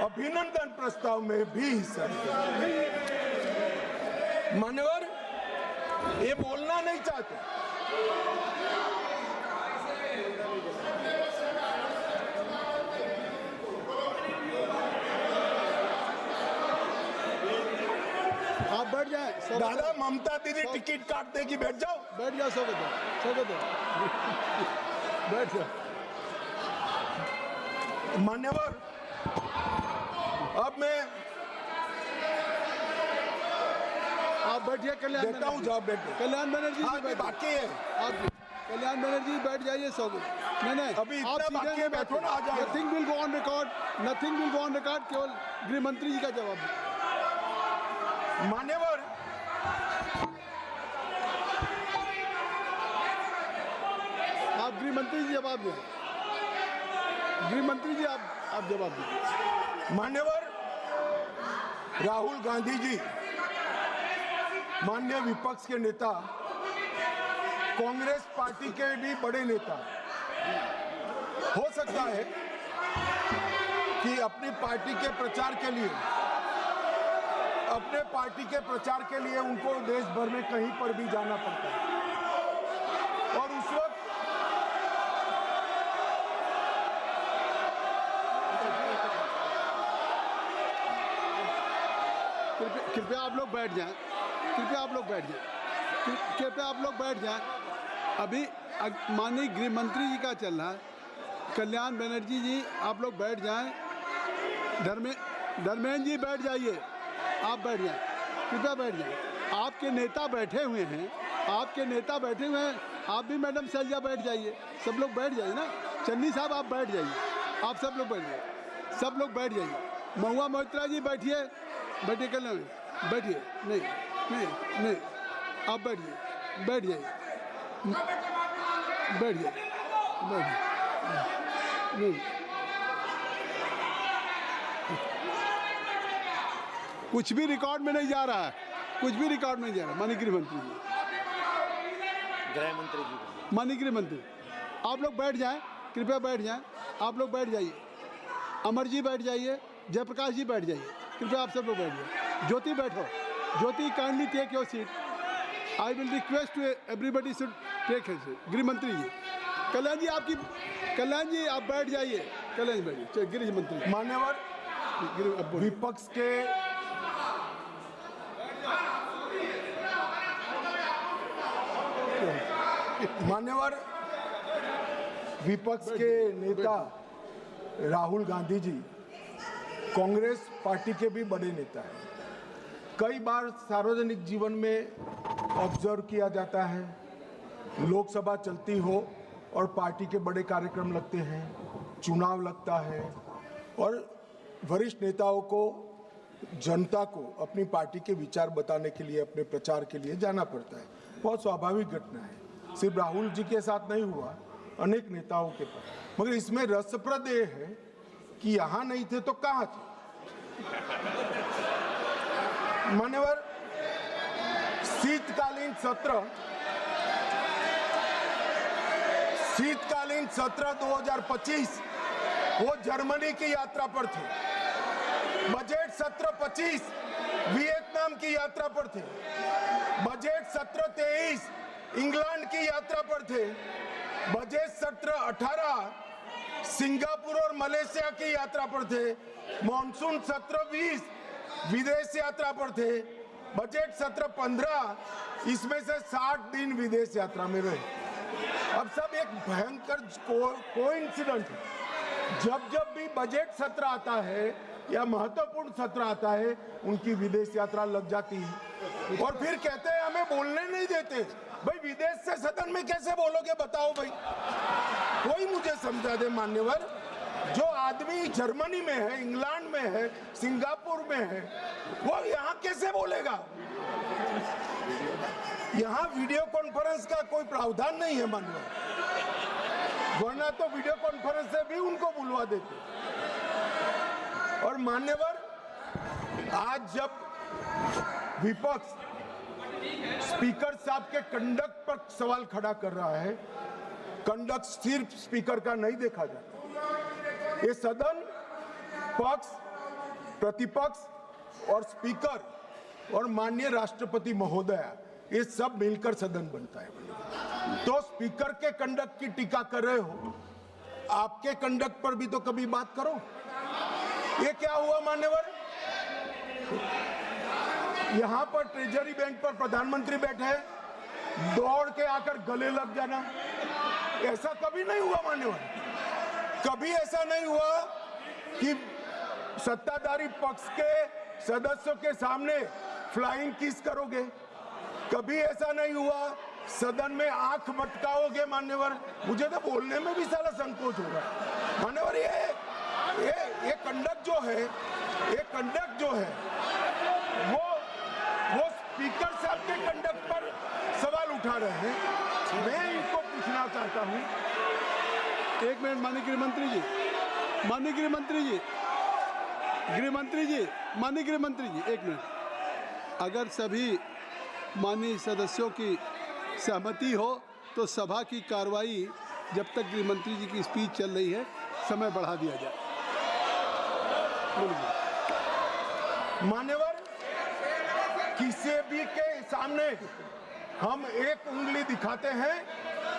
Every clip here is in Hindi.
अभिनंदन प्रस्ताव में भी हिस्सा लिया। मान्यवर, ये बोलना नहीं चाहते। आप बैठ जाए। दादा, ममता दीदी टिकट काट देगी, बैठ जाओ। बैठ जाओ, स्वागत है बैठ जाओ। मान्यवर, अब मैं आप बैठिए। कल्याण देता हूँ जवाब, बैठे। कल्याण बनर्जी जी बैठ बाकी है। आप कल्याण बनर्जी बैठ जाइए। स्वागत। नहीं अभी इतना बाकी है, बैठो ना, आ जाओ। Nothing will go on record, nothing will go on record. केवल गृह मंत्री जी का जवाब। मान्यवर, आप गृह मंत्री जी जवाब दें। गृह मंत्री जी आप जवाब दें। मान्यवर, राहुल गांधी जी माननीय विपक्ष के नेता, कांग्रेस पार्टी के भी बड़े नेता, हो सकता है कि अपनी पार्टी के प्रचार के लिए, अपने पार्टी के प्रचार के लिए उनको देश भर में कहीं पर भी जाना पड़ता है, और उस वक्त कृपया आप लोग बैठ जाएं। कृपया आप लोग बैठ जाएं। कृपया आप लोग बैठ जाएं। अभी माननीय गृह मंत्री जी का चल रहा है। कल्याण बनर्जी जी आप लोग बैठ जाएं। धर्मेंद्र जी बैठ जाइए। आप बैठ जाएं, कृपया बैठ जाएं। आपके नेता बैठे हुए हैं, आपके नेता बैठे हुए हैं। आप भी मैडम सैलजा बैठ जाइए। सब लोग बैठ जाइए ना। चन्नी साहब आप बैठ जाइए। आप सब लोग बैठ जाइए। सब लोग बैठ जाइए। महुआ मोहित्रा जी बैठिए। बैठिए। कल्याण बैठिए। नहीं, आप बैठिए। बैठ जाइए। बैठ जाइए। नहीं, कुछ भी रिकॉर्ड में नहीं जा रहा है। कुछ भी रिकॉर्ड में नहीं जा रहा। माननीय गृह मंत्री जी, गृह मंत्री जी, माननीय गृह मंत्री, आप लोग बैठ जाएं। कृपया बैठ जाएं। आप लोग बैठ जाइए। अमर जी बैठ जाइए। जयप्रकाश जी बैठ जाइए। कृपया आप सब लोग बैठ जाइए। ज्योति बैठो। Jyoti, kindly take your seat. I will request to everybody should take his seat. गृह मंत्री जी, कल्याण जी आप बैठ जाइए। कल्याण बैठिए। गृह मंत्री, मान्यवर, विपक्ष के विपक्ष के नेता राहुल गांधी जी कांग्रेस पार्टी के भी बड़े नेता हैं। कई बार सार्वजनिक जीवन में ऑब्जर्व किया जाता है, लोकसभा चलती हो और पार्टी के बड़े कार्यक्रम लगते हैं, चुनाव लगता है, और वरिष्ठ नेताओं को, जनता को अपनी पार्टी के विचार बताने के लिए, अपने प्रचार के लिए जाना पड़ता है। बहुत स्वाभाविक घटना है। सिर्फ राहुल जी के साथ नहीं हुआ, अनेक नेताओं के पास। मगर इसमें रसप्रद ये है कि यहाँ नहीं थे तो कहाँ थे। मान्यवर, शीतकालीन सत्र 2025 वो जर्मनी की यात्रा पर थे। बजट सत्र 25 वियतनाम की यात्रा पर थे। बजट सत्र 23 इंग्लैंड की यात्रा पर थे। बजट सत्र 18 सिंगापुर और मलेशिया की यात्रा पर थे। मॉनसून सत्र 20 विदेश यात्रा पर थे। बजट सत्र 15 इसमें से 60 दिन विदेश यात्रा में रहे। अब सब एक भयंकर कोइंसिडेंट है। जब भी बजट सत्र आता है या महत्वपूर्ण सत्र आता है, उनकी विदेश यात्रा लग जाती है, और फिर कहते हैं हमें बोलने नहीं देते। भाई, विदेश से सदन में कैसे बोलोगे, बताओ भाई। कोई मुझे समझा दे मान्यवर। जो आदमी जर्मनी में है, इंग्लैंड में है, सिंगापुर में है, वो यहाँ कैसे बोलेगा? यहाँ वीडियो कॉन्फ्रेंस का कोई प्रावधान नहीं है मान्यवर, वरना तो वीडियो कॉन्फ्रेंस से भी उनको बुलवा देते। और मान्यवर, आज जब विपक्ष स्पीकर साहब के कंडक्ट पर सवाल खड़ा कर रहा है, कंडक्ट सिर्फ स्पीकर का नहीं देखा जाता। ये सदन पक्ष प्रतिपक्ष और स्पीकर और माननीय राष्ट्रपति महोदया, ये सब मिलकर सदन बनता है। तो स्पीकर के कंडक्ट की टीका कर रहे हो, आपके कंडक्ट पर भी तो कभी बात करो। ये क्या हुआ मान्यवर? यहां पर ट्रेजरी बैंक पर प्रधानमंत्री बैठे हैं, दौड़ के आकर गले लग जाना, ऐसा कभी नहीं हुआ मान्यवर। कभी ऐसा नहीं हुआ कि सत्ताधारी पक्ष के सदस्यों के सामने फ्लाइंग किस करोगे। कभी ऐसा नहीं हुआ सदन में आंख मटकाओगे मान्यवर। मुझे तो बोलने में भी सारा संकोच होगा मान्यवर। ये कंडक्ट जो है वो स्पीकर साहब के कंडक्ट पर सवाल उठा रहे हैं। मैं इनको पूछना चाहता हूं। एक मिनट माननीय गृहमंत्री जी, माननीय गृहमंत्री जी, माननीय गृहमंत्री जी, एक मिनट। अगर सभी माननीय सदस्यों की सहमति हो तो सभा की कार्रवाई जब तक गृहमंत्री जी की स्पीच चल रही है समय बढ़ा दिया जाए। मान्यवर, किसी भी के सामने हम एक उंगली दिखाते हैं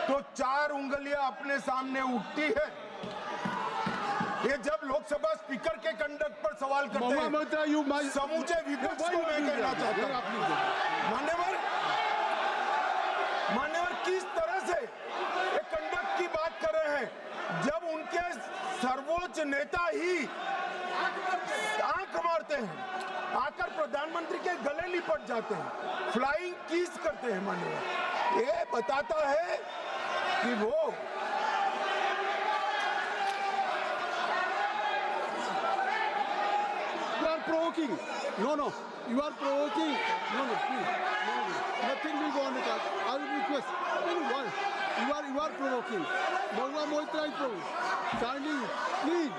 तो 4 उंगलियां अपने सामने उठती है। ये जब लोकसभा स्पीकर के कंडक्ट पर सवाल करते हैं समूचे विपक्ष को मैं कहना चाहता हूं मान्यवर किस तरह से एक कंडक्ट की बात कर रहे हैं जब उनके सर्वोच्च नेता ही आंख मारते हैं, आकर प्रधानमंत्री के गले लिपट जाते हैं, फ्लाइंग किस करते हैं मान्यवर। ये बताता है कि वो provoking. No, you are provoking. No, please. No. Nothing will go on with that. I will request. Why? You are provoking. Bhagwa Moitra is provoking. Kindly, please.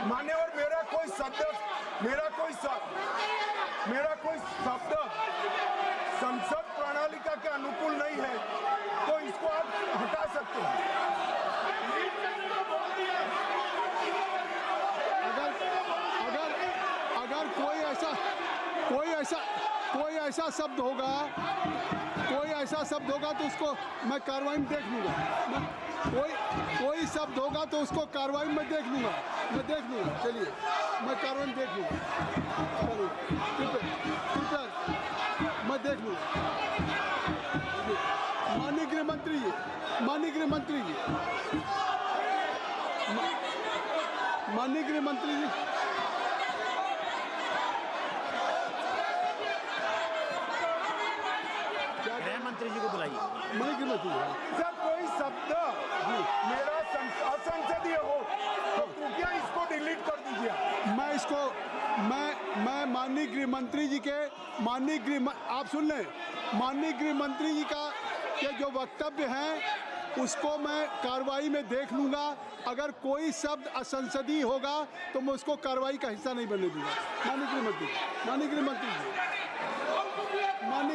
मान्यवर, मेरा कोई शब्द संसद प्रणालिका के अनुकूल नहीं है तो इसको आप हटा सकते हैं। अगर कोई ऐसा शब्द होगा तो उसको मैं कार्रवाई में देख लूंगा। कोई शब्द होगा तो उसको कार्रवाई में देख लूंगा। चलिए, मैं कार्रवाई में देख लूंगा। मैं देख लूंगा। माननीय गृहमंत्री जी, माननीय गृहमंत्री जी, गृहमंत्री जी को बुलाइए। माननीय गृहमंत्री जी, जब कोई शब्द मेरा असंसदीय हो तो कृपया इसको डिलीट कर दीजिए। मैं माननीय गृहमंत्री जी के आप सुन लें, माननीय गृहमंत्री जी का के जो वक्तव्य हैं उसको मैं कार्रवाई में देख लूंगा। अगर कोई शब्द असंसदीय होगा तो मैं उसको कार्रवाई का हिस्सा नहीं बनने दूंगा। माननीय गृहमंत्री जी, मैंने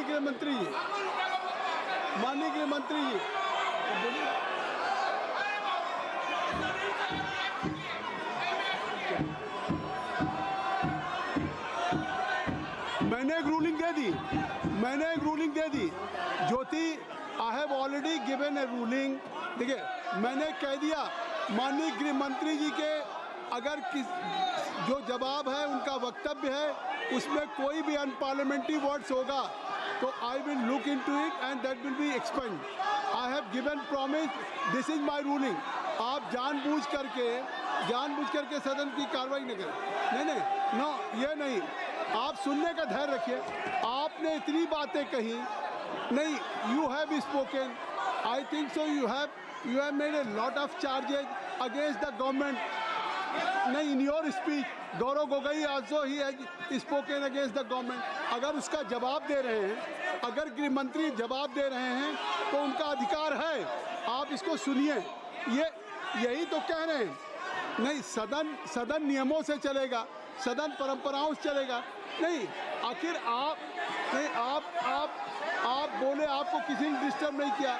एक ruling they the Jyoti. I have already given A ruling. देखिए, मैंने कह दिया माननीय गृहमंत्री जी के अगर जो जवाब है, उनका वक्तव्य है, उसमें कोई भी अनपार्लियामेंट्री वर्ड्स होगा तो I will look into it and that will be explained. I have given promise, this is my ruling. आप जानबूझ करके सदन की कार्रवाई न करें। नहीं, ये नहीं। आप सुनने का धैर्य रखिए। आपने इतनी बातें कही नहीं, you have spoken, I think so, you have made a lot of charges against the government. नहीं, in your speech Gaurav Gogoi also he has spoken against the government. अगर उसका जवाब दे रहे हैं, अगर गृहमंत्री जवाब दे रहे हैं तो उनका अधिकार है, आप इसको सुनिए। यही तो कह रहे हैं। नहीं, सदन नियमों से चलेगा, सदन परंपराओं से चलेगा। नहीं, आखिर आप बोले, आपको किसी ने डिस्टर्ब नहीं किया।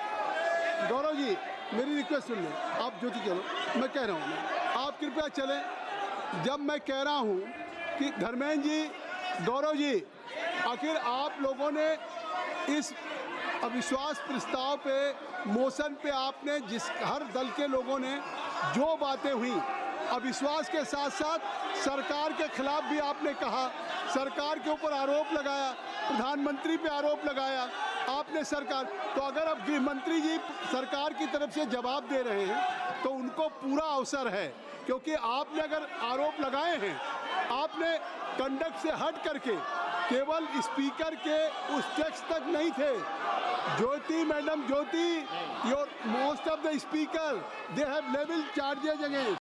गौरव जी मेरी रिक्वेस्ट सुन लें, आप ज्योति चलो, मैं कह रहा हूँ आप कृपया चलें। जब मैं कह रहा हूँ कि धर्मेंद्र जी, गौरव जी, आखिर आप लोगों ने इस अविश्वास प्रस्ताव पे, मोशन पे आपने हर दल के लोगों ने जो बातें हुई, अविश्वास के साथ साथ सरकार के खिलाफ भी आपने कहा, सरकार के ऊपर आरोप लगाया, प्रधानमंत्री पे आरोप लगाया आपने सरकार। तो अगर अब गृह मंत्री जी सरकार की तरफ से जवाब दे रहे हैं तो उनको पूरा अवसर है, क्योंकि आपने अगर आरोप लगाए हैं, आपने कंडक्ट से हट करके केवल स्पीकर के उस टेक्स्ट तक नहीं थे। Jyoti madam, Jyoti, your most of the speaker they have level charges against,